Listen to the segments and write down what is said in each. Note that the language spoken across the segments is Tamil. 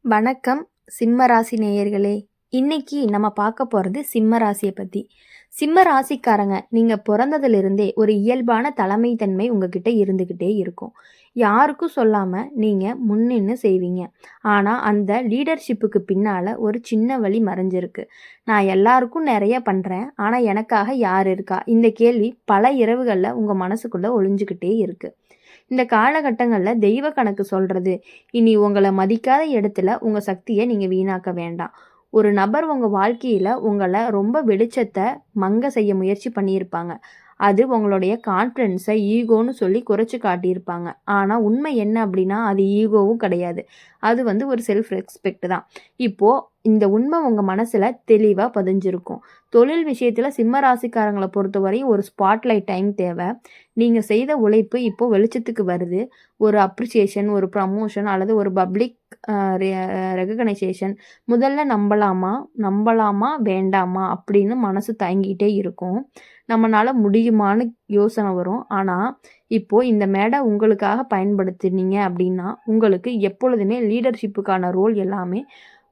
வணக்கம் சிம்ம ராசி நேயர்களே. இன்னைக்கு நம்ம பார்க்க போகிறது சிம்ம ராசியை பற்றி. சிம்ம ராசிக்காரங்க நீங்கள் பிறந்ததிலிருந்தே ஒரு இயல்பான தலைமைத்தன்மை உங்ககிட்ட இருந்துக்கிட்டே இருக்கும். யாருக்கும் சொல்லாமல் நீங்கள் முன்னின்று செய்வீங்க. ஆனால் அந்த லீடர்ஷிப்புக்கு பின்னால் ஒரு சின்ன வழி மறைஞ்சிருக்கு. நான் எல்லாருக்கும் நிறைய பண்ணுறேன், ஆனால் எனக்காக யார் இருக்கா? இந்த கேள்வி பல இரவுகளில் உங்கள் மனசுக்குள்ளே ஒளிஞ்சுக்கிட்டே இருக்குது. இந்த காலகட்டங்களில் தெய்வ கணக்கு சொல்கிறது, இனி உங்களை மதிக்காத இடத்துல உங்கள் சக்தியை நீங்கள் வீணாக்க வேண்டாம். ஒரு நபர் உங்கள் வாழ்க்கையில் உங்களை ரொம்ப வெளிச்சத்தை மங்க செய்ய முயற்சி பண்ணியிருப்பாங்க. அது உங்களுடைய கான்ஃபிடென்ஸை ஈகோன்னு சொல்லி குறைச்சி காட்டியிருப்பாங்க. ஆனால் உண்மை என்ன அப்படின்னா, அது ஈகோவும் கிடையாது. அது ஒரு செல்ஃப் ரெஸ்பெக்ட் தான். இப்போது இந்த உண்மை உங்கள் மனசில் தெளிவாக பதிஞ்சிருக்கும். தொழில் விஷயத்தில் சிம்ம ராசிக்காரங்களை பொறுத்தவரையும் ஒரு ஸ்பாட்லைட் டைம் தேவை. நீங்கள் செய்த உழைப்பு இப்போது வெளிச்சத்துக்கு வருது. ஒரு அப்ரிசியேஷன், ஒரு ப்ரமோஷன் அல்லது ஒரு பப்ளிக் ரெகக்னைசேஷன். முதல்ல நம்பலாமா வேண்டாமா அப்படின்னு மனசு தயங்கிட்டே இருக்கும். நம்மளால் முடியுமான்னு யோசனை வரும். ஆனால் இப்போது இந்த மேடை உங்களுக்காக பயன்படுத்தினீங்க அப்படின்னா உங்களுக்கு எப்பொழுதுமே லீடர்ஷிப்புக்கான ரோல் எல்லாமே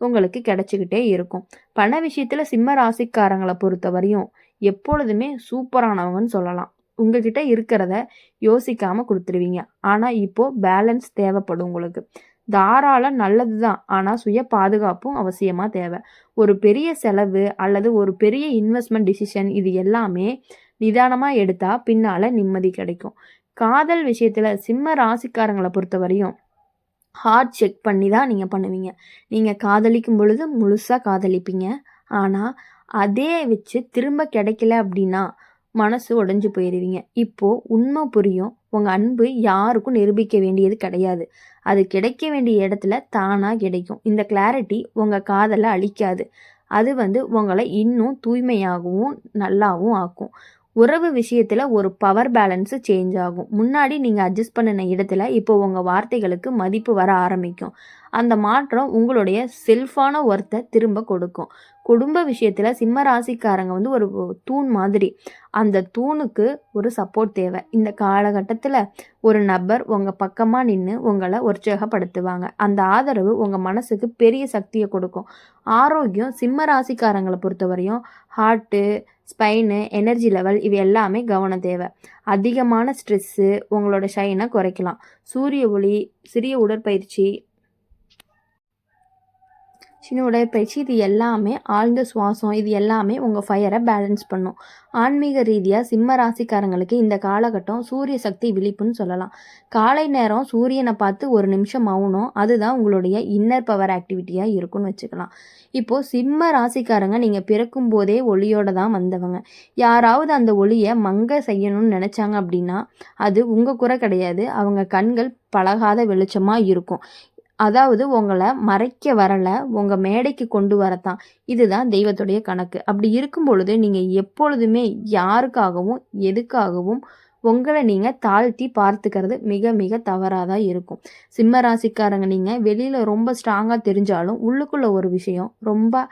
உங்களுக்கு கிடைச்சிக்கிட்டே இருக்கும். பண விஷயத்தில் சிம்ம ராசிக்காரங்களை பொறுத்தவரையும் எப்பொழுதுமே சூப்பரானவங்கன்னு சொல்லலாம். உங்ககிட்ட இருக்கிறத யோசிக்காமல் கொடுத்துருவீங்க. ஆனால் இப்போது பேலன்ஸ் தேவைப்படும் உங்களுக்கு. தாராளம் நல்லது தான், ஆனால் சுய பாதுகாப்பும் அவசியமாக தேவை. ஒரு பெரிய செலவு அல்லது ஒரு பெரிய இன்வெஸ்ட்மெண்ட் டிசிஷன் இது எல்லாமே நிதானமாக எடுத்தால் பின்னால் நிம்மதி கிடைக்கும். காதல் விஷயத்தில் சிம்ம ராசிக்காரங்களை பொறுத்தவரையும் ஹார்ட் செக் பண்ணி தான் நீங்கள் பண்ணுவீங்க. நீங்கள் காதலிக்கும் பொழுது முழுசாக காதலிப்பீங்க. ஆனால் அதே வச்சு திரும்ப கிடைக்கல அப்படின்னா மனசு உடைஞ்சு போயிடுவீங்க. இப்போது உண்மை புரியும். உங்கள் அன்பு யாருக்கும் நிரூபிக்க வேண்டியது கிடையாது. அது கிடைக்க வேண்டிய இடத்துல தானாக கிடைக்கும். இந்த கிளாரிட்டி உங்கள் காதலை அழிக்காது. அது உங்களை இன்னும் தூய்மையாகவும் நல்லாவும் ஆக்கும். உறவு விஷயத்தில் ஒரு பவர் பேலன்ஸு சேஞ்ச் ஆகும். முன்னாடி நீங்கள் அட்ஜஸ்ட் பண்ணின இடத்துல இப்போ உங்கள் வார்த்தைகளுக்கு மதிப்பு வர ஆரம்பிக்கும். அந்த மாற்றம் உங்களுடைய செல்ஃபான ஒர்த்தை திரும்ப கொடுக்கும். குடும்ப விஷயத்தில் சிம்ம ராசிக்காரங்க ஒரு தூண் மாதிரி. அந்த தூணுக்கு ஒரு சப்போர்ட் தேவை. இந்த காலகட்டத்தில் ஒரு நபர் உங்கள் பக்கமாக நின்று உங்களை உற்சாகப்படுத்துவாங்க. அந்த ஆதரவு உங்கள் மனசுக்கு பெரிய சக்தியை கொடுக்கும். ஆரோக்கியம் சிம்ம ராசிக்காரங்களை பொறுத்தவரையும் ஹார்ட்டு, ஸ்பைனு, எனர்ஜி லெவல் இவை எல்லாமே கவனம் தேவை. அதிகமான ஸ்ட்ரெஸ்ஸு உங்களோட ஷைனை குறைக்கலாம். சூரிய ஒளி, சிறிய உடற்பயிற்சி இது எல்லாமே, ஆழ்ந்த சுவாசம் இது எல்லாமே உங்கள் ஃபயரை பேலன்ஸ் பண்ணும். ஆன்மீக ரீதியாக சிம்ம ராசிக்காரங்களுக்கு இந்த காலகட்டம் சூரிய சக்தி விழிப்புன்னு சொல்லலாம். காலை நேரம் சூரியனை பார்த்து ஒரு நிமிஷம் மௌனம், அதுதான் உங்களுடைய இன்னர் பவர் ஆக்டிவிட்டியாக இருக்குன்னு வச்சுக்கலாம். இப்போது சிம்ம ராசிக்காரங்க நீங்கள் பிறக்கும் போதே ஒளியோடு தான் வந்தவங்க. யாராவது அந்த ஒளியை மங்க செய்யணும்னு நினச்சாங்க அப்படின்னா அது உங்கள் குறை கிடையாது. அவங்க கண்கள் பழகாத வெளிச்சமாக இருக்கும். அதாவது உங்களை மறைக்க வரலை, உங்கள் மேடைக்கு கொண்டு வரத்தான். இதுதான் தெய்வத்துடைய கணக்கு. அப்படி இருக்கும் பொழுது நீங்கள் எப்பொழுதுமே யாருக்காகவும் எதுக்காகவும் உங்களை நீங்கள் தாழ்த்தி பார்த்துக்கிறது மிக மிக தவறாக தான் இருக்கும். சிம்ம ராசிக்காரங்க நீங்கள் வெளியில் ரொம்ப ஸ்ட்ராங்காக தெரிஞ்சாலும் உள்ளுக்குள்ளே ஒரு விஷயம் ரொம்ப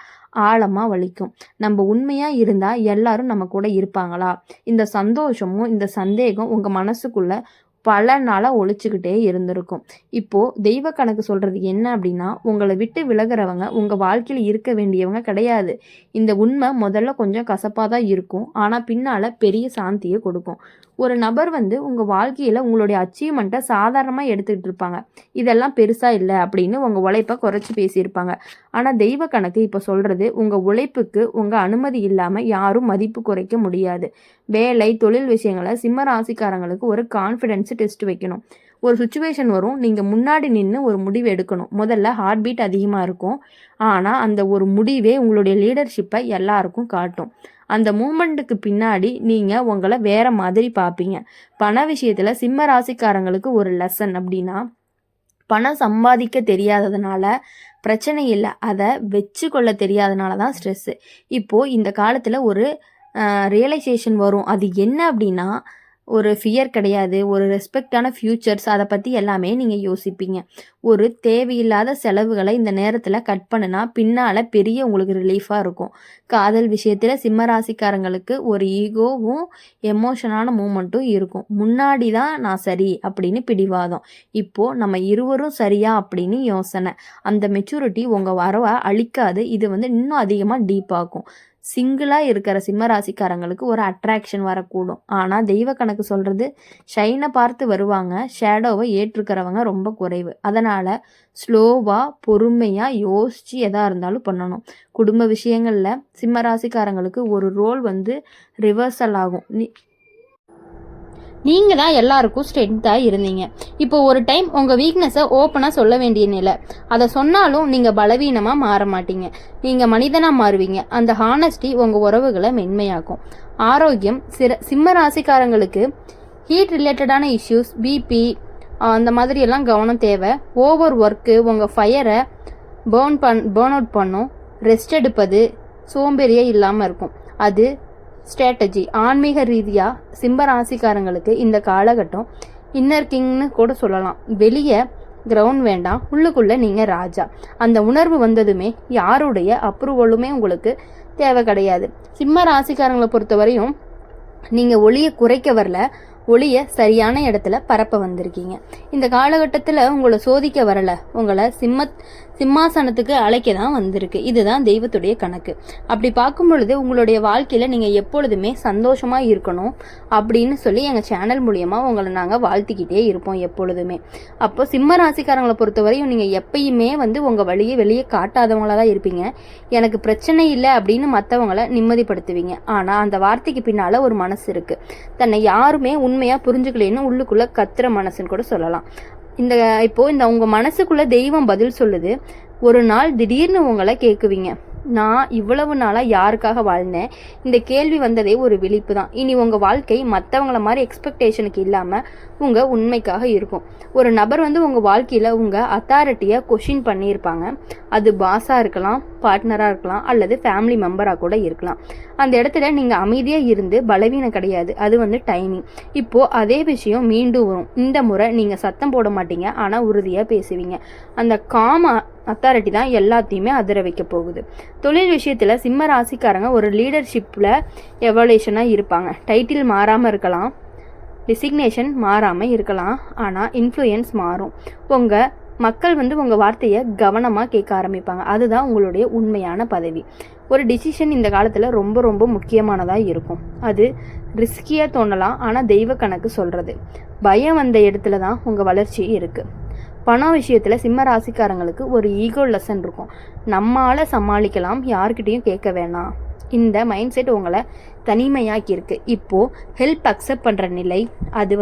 ஆழமாக வலிக்கும். நம்ம உண்மையாக இருந்தால் எல்லாரும் நம்ம கூட இருப்பாங்களா? இந்த சந்தோஷமும் இந்த சந்தேகம் உங்கள் மனசுக்குள்ளே பல நாளாக ஒழிச்சுக்கிட்டே இருந்திருக்கும். இப்போது தெய்வ கணக்கு சொல்கிறது என்ன அப்படின்னா, உங்களை விட்டு விலகிறவங்க உங்கள் வாழ்க்கையில் இருக்க வேண்டியவங்க கிடையாது. இந்த உண்மை முதல்ல கொஞ்சம் கசப்பாக தான் இருக்கும், ஆனால் பின்னால் பெரிய சாந்தியை கொடுக்கும். ஒரு நபர் உங்கள் வாழ்க்கையில் உங்களுடைய அச்சீவ்மெண்ட்டை சாதாரணமாக எடுத்துக்கிட்டு இருப்பாங்க. இதெல்லாம் பெருசாக இல்லை அப்படின்னு உங்கள் உழைப்பை குறைச்சி பேசியிருப்பாங்க. ஆனால் தெய்வ கணக்கு இப்போ சொல்கிறது, உங்கள் உழைப்புக்கு உங்கள் அனுமதி இல்லாமல் யாரும் மதிப்பு குறைக்க முடியாது. வேலை, தொழில் விஷயங்களை சிம்ம ராசிக்காரங்களுக்கு ஒரு கான்ஃபிடென்ஸ் டெஸ்ட் வைக்கணும். ஒரு சுச்சுவேஷன் வரும், நீங்கள் முன்னாடி நின்று ஒரு முடிவு எடுக்கணும். முதல்ல ஹார்ட் பீட் அதிகமாக இருக்கும், ஆனால் அந்த ஒரு முடிவே உங்களுடைய லீடர்ஷிப்பை எல்லாருக்கும் காட்டும். அந்த மூமெண்ட்டுக்கு பின்னாடி நீங்கள் உங்களை வேற மாதிரி பார்ப்பீங்க. பண விஷயத்தில் சிம்ம ராசிக்காரங்களுக்கு ஒரு லெசன் அப்படின்னா, பணம் சம்பாதிக்க தெரியாததுனால பிரச்சனை இல்லை, அதை வச்சு கொள்ள தெரியாதனால தான் ஸ்ட்ரெஸ்ஸு. இப்போது இந்த காலத்தில் ஒரு ரியலைசேஷன் வரும். அது என்ன அப்படின்னா, ஒரு ஃபியர் கிடையாது. ஒரு ரெஸ்பெக்டான ஃப்யூச்சர்ஸ் அதை பற்றி எல்லாமே நீங்கள் யோசிப்பீங்க. ஒரு தேவையில்லாத செலவுகளை இந்த நேரத்தில் கட் பண்ணுனா பின்னால் பெரிய உங்களுக்கு ரிலீஃபாக இருக்கும். காதல் விஷயத்தில் சிம்ம ராசிக்காரங்களுக்கு ஒரு ஈகோவும் எமோஷனான மூமெண்ட்டும் இருக்கும். முன்னாடி தான் நான் சரி அப்படின்னு பிடிவாதம், இப்போது நம்ம இருவரும் சரியா அப்படின்னு யோசனை. அந்த மெச்சூரிட்டி உங்கள் வரவை அழிக்காது, இது இன்னும் அதிகமாக டீப்பாகும். சிங்கிளாக இருக்கிற சிம்ம ராசிக்காரங்களுக்கு ஒரு அட்ராக்ஷன் வரக்கூடும். ஆனால் தெய்வ கணக்கு சொல்கிறது ஷைனை பார்த்து வருவாங்க, ஷேடோவை ஏற்றுக்கிறவங்க ரொம்ப குறைவு. அதனால் ஸ்லோவாக பொறுமையாக யோசித்து எதாக இருந்தாலும் பண்ணணும். குடும்ப விஷயங்களில் சிம்ம ராசிக்காரங்களுக்கு ஒரு ரோல் ரிவர்சல் ஆகும். நீங்கள் தான் எல்லாருக்கும் ஸ்ட்ரென்த்தாக இருந்தீங்க. இப்போ ஒரு டைம் உங்கள் வீக்னஸை ஓப்பனாக சொல்ல வேண்டிய நிலை. அதை சொன்னாலும் நீங்கள் பலவீனமாக மாற மாட்டீங்க, நீங்கள் மனிதனாக மாறுவீங்க. அந்த ஹானஸ்டி உங்கள் உறவுகளை மென்மையாக்கும். ஆரோக்கியம் சிம்ம ராசிக்காரங்களுக்கு ஹீட் ரிலேட்டடான இஷ்யூஸ், பிபி அந்த மாதிரியெல்லாம் கவனம் தேவை. ஓவர் ஒர்க்கு உங்கள் ஃபயரை பேர்ன் அவுட் பண்ணும். ரெஸ்ட் எடுப்பது சோம்பேறியே இல்லாமல் இருக்கும். அது ஸ்ட்ராட்டஜி. ஆன்மீக ரீதியாக சிம்ம ராசிக்காரங்களுக்கு இந்த காலகட்டம் இன்னர் கிங்னு கூட சொல்லலாம். வெளியே கிரவுண்ட் வேண்டாம், உள்ளுக்குள்ளே நீங்கள் ராஜா. அந்த உணர்வு வந்ததுமே யாருடைய அப்ரூவலுமே உங்களுக்கு தேவை கிடையாது. சிம்ம ராசிக்காரங்களை பொறுத்தவரையும் நீங்கள் ஒளியை குறைக்க வரல, ஒளியை சரியான இடத்துல பரப்ப வந்திருக்கீங்க. இந்த காலகட்டத்தில் உங்களை சோதிக்க வரல, உங்களை சிம்மாசனத்துக்கு அழைக்க தான் வந்திருக்கு. இதுதான் தெய்வத்துடைய கணக்கு. அப்படி பார்க்கும் பொழுது உங்களுடைய வாழ்க்கையில் நீங்கள் எப்பொழுதுமே சந்தோஷமாக இருக்கணும் அப்படின்னு சொல்லி எங்கள் சேனல் மூலியமாக உங்களை நாங்கள் வாழ்த்திக்கிட்டே இருப்போம் எப்பொழுதுமே. அப்போ சிம்ம ராசிக்காரங்களை பொறுத்தவரையும் நீங்கள் எப்பயுமே உங்கள் வழியை வெளியே காட்டாதவங்களாக தான் இருப்பீங்க. எனக்கு பிரச்சனை இல்லை அப்படின்னு மற்றவங்களை நிம்மதிப்படுத்துவீங்க. ஆனால் அந்த வார்த்தைக்கு பின்னால் ஒரு மனசு இருக்குது. தன்னை யாருமே உண்மையாக புரிஞ்சுக்கலேன்னு உள்ளுக்குள்ளே கத்துற மனசுன்னு கூட சொல்லலாம். இப்போ உங்கள் மனசுக்குள்ளே தெய்வம் பதில் சொல்லுது. ஒரு நாள் திடீர்னு உங்களை கேட்குவீங்க, நான் இவ்வளவு நாளாக யாருக்காக வாழ்ந்தேன்? இந்த கேள்வி வந்ததே ஒரு விழிப்பு தான். இனி உங்கள் வாழ்க்கை மற்றவங்கள மாதிரி எக்ஸ்பெக்டேஷனுக்கு இல்லாமல் உங்கள் உண்மைக்காக இருக்கும். ஒரு நபர் உங்கள் வாழ்க்கையில் உங்கள் அத்தாரிட்டியை கொஷின் பண்ணியிருப்பாங்க. அது பாஸாக இருக்கலாம், பார்ட்னராக இருக்கலாம், அல்லது ஃபேமிலி மெம்பராக கூட இருக்கலாம். அந்த இடத்துல நீங்கள் அமைதியாக இருந்து பலவீனம் கிடையாது, அது டைமிங். இப்போது அதே விஷயம் மீண்டும் வரும். இந்த முறை நீங்கள் சத்தம் போட மாட்டீங்க, ஆனால் உறுதியாக பேசுவீங்க. அந்த அத்தாரிட்டி தான் எல்லாத்தையுமே அதிர வைக்க போகுது. தொழில் விஷயத்தில் சிம்ம ராசிக்காரங்க ஒரு லீடர்ஷிப்பில் எவல்யூஷனாக இருப்பாங்க. டைட்டில் மாறாமல் இருக்கலாம், டிசிக்னேஷன் மாறாமல் இருக்கலாம், ஆனால் இன்ஃப்ளூயன்ஸ் மாறும். உங்கள் மக்கள் உங்கள் வார்த்தையை கவனமாக கேட்க ஆரம்பிப்பாங்க. அதுதான் உங்களுடைய உண்மையான பதவி. ஒரு டிசிஷன் இந்த காலத்தில் ரொம்ப ரொம்ப முக்கியமானதாக இருக்கும். அது ரிஸ்கியாக தோணலாம், ஆனால் தெய்வ கணக்கு சொல்கிறது பயம் வந்த இடத்துல தான் உங்கள் வளர்ச்சி இருக்குது. பணம் விஷயத்தில் சிம்ம ராசிக்காரங்களுக்கு ஒரு ஈகோ லெசன் இருக்கும். நம்மால் சமாளிக்கலாம், யார்கிட்டையும் கேட்க வேணாம். இந்த மைண்ட் செட் உங்களை தனிமையாக்கியிருக்கு. இப்போது ஹெல்ப் அக்செப்ட் பண்ணுற நிலை அது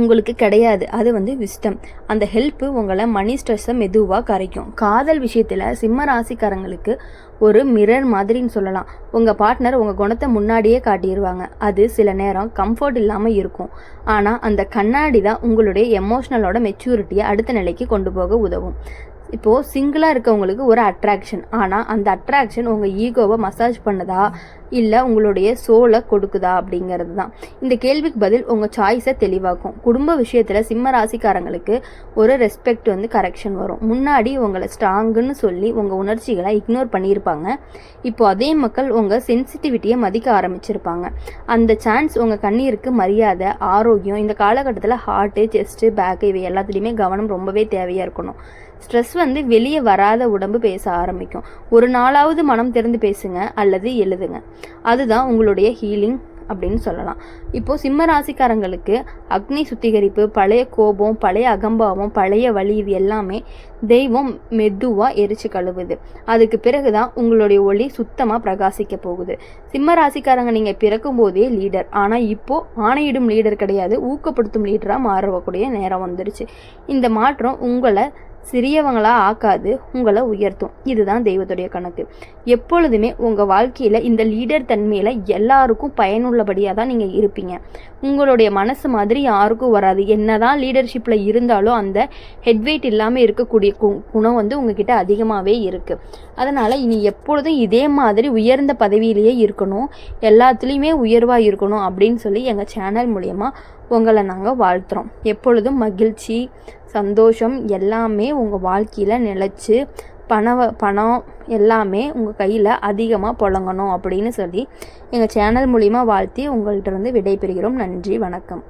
உங்களுக்கு கிடையாது, அது விஸ்டம். அந்த ஹெல்ப்பு உங்களை மணி ஸ்ட்ரெஸ்ஸை மெதுவாக கரைக்கும். காதல் விஷயத்தில் சிம்ம ராசிக்காரங்களுக்கு ஒரு மிரர் மாதிரின்னு சொல்லலாம். உங்கள் பார்ட்னர் உங்கள் குணத்தை முன்னாடியே காட்டிடுவாங்க. அது சில நேரம் கம்ஃபர்ட் இல்லாமல் இருக்கும், ஆனால் அந்த கண்ணாடி தான் உங்களுடைய எமோஷ்னலோட மெச்சூரிட்டியை அடுத்த நிலைக்கு கொண்டு போக உதவும். இப்போது சிங்கிளாக இருக்கவங்களுக்கு ஒரு அட்ராக்ஷன், ஆனால் அந்த அட்ராக்ஷன் உங்கள் ஈகோவை மசாஜ் பண்ணுதா இல்லை உங்களுடைய சோலை கொடுக்குதா அப்படிங்கிறது தான். இந்த கேள்விக்கு பதில் உங்கள் சாய்ஸை தெளிவாக்கும். குடும்ப விஷயத்தில் சிம்ம ராசிக்காரங்களுக்கு ஒரு ரெஸ்பெக்ட் கரெக்ஷன் வரும். முன்னாடி உங்களை ஸ்ட்ராங்குன்னு சொல்லி உங்கள் உணர்ச்சிகளை இக்னோர் பண்ணியிருப்பாங்க. இப்போ அதே மக்கள் உங்கள் சென்சிட்டிவிட்டியை மதிக்க ஆரம்பிச்சிருப்பாங்க. அந்த சான்ஸ் உங்கள் கண்ணீருக்கு மரியாதை, ஆரோக்கியம். இந்த காலகட்டத்தில் ஹார்ட்டு, செஸ்ட்டு, பேக்கு இவை எல்லாத்துலேயுமே கவனம் ரொம்பவே தேவையாக இருக்கணும். ஸ்ட்ரெஸ் வெளியே வராத உடம்பு பேச ஆரம்பிக்கும். ஒரு நாளாவது மனம் திறந்து பேசுங்க அல்லது எழுதுங்க, அதுதான் உங்களுடைய ஹீலிங் அப்படின்னு சொல்லலாம். இப்போது சிம்ம ராசிக்காரங்களுக்கு அக்னி சுத்திகரிப்பு, பழைய கோபம், பழைய அகம்பாவம், பழைய வலி இது எல்லாமே தெய்வம் மெதுவாக எரிச்சு கழுவுது. அதுக்கு பிறகு தான் உங்களுடைய ஒளி சுத்தமாக பிரகாசிக்க போகுது. சிம்ம ராசிக்காரங்க நீங்கள் பிறக்கும் போதே லீடர், ஆனால் இப்போது ஆணையிடும் லீடர் கிடையாது, ஊக்கப்படுத்தும் லீடராக மாறக்கூடிய நேரம் வந்துருச்சு. இந்த மாற்றம் உங்களை சிறியவங்களா ஆக்காது, உங்களை உயர்த்தும். இதுதான் தெய்வத்துடைய கணக்கு. எப்பொழுதுமே உங்கள் வாழ்க்கையில் இந்த லீடர் தன்மையில் எல்லாருக்கும் பயனுள்ளபடியாக தான் நீங்கள் இருப்பீங்க. உங்களுடைய மனசு மாதிரி யாருக்கும் வராது. என்னதான் லீடர்ஷிப்பில் இருந்தாலும் அந்த ஹெட்வெயிட் இல்லாமல் இருக்கக்கூடிய குணம் வந்து உங்ககிட்ட அதிகமாகவே இருக்குது. அதனால் இனி எப்பொழுதும் இதே மாதிரி உயர்ந்த பதவியிலேயே இருக்கணும், எல்லாத்துலேயுமே உயர்வாக இருக்கணும் அப்படின்னு சொல்லி எங்கள் சேனல் மூலயமா உங்களை நாங்கள் வாழ்த்துறோம். எப்பொழுதும் மகிழ்ச்சி, சந்தோஷம் எல்லாமே உங்கள் வாழ்க்கையில் நிலச்சி பணம் எல்லாமே உங்கள் கையில் அதிகமாக புழங்கணும் அப்படின்னு சொல்லி எங்கள் சேனல் மூலிமா வாழ்த்தி உங்கள்கிட்ட இருந்து விடைபெறுகிறோம். நன்றி, வணக்கம்.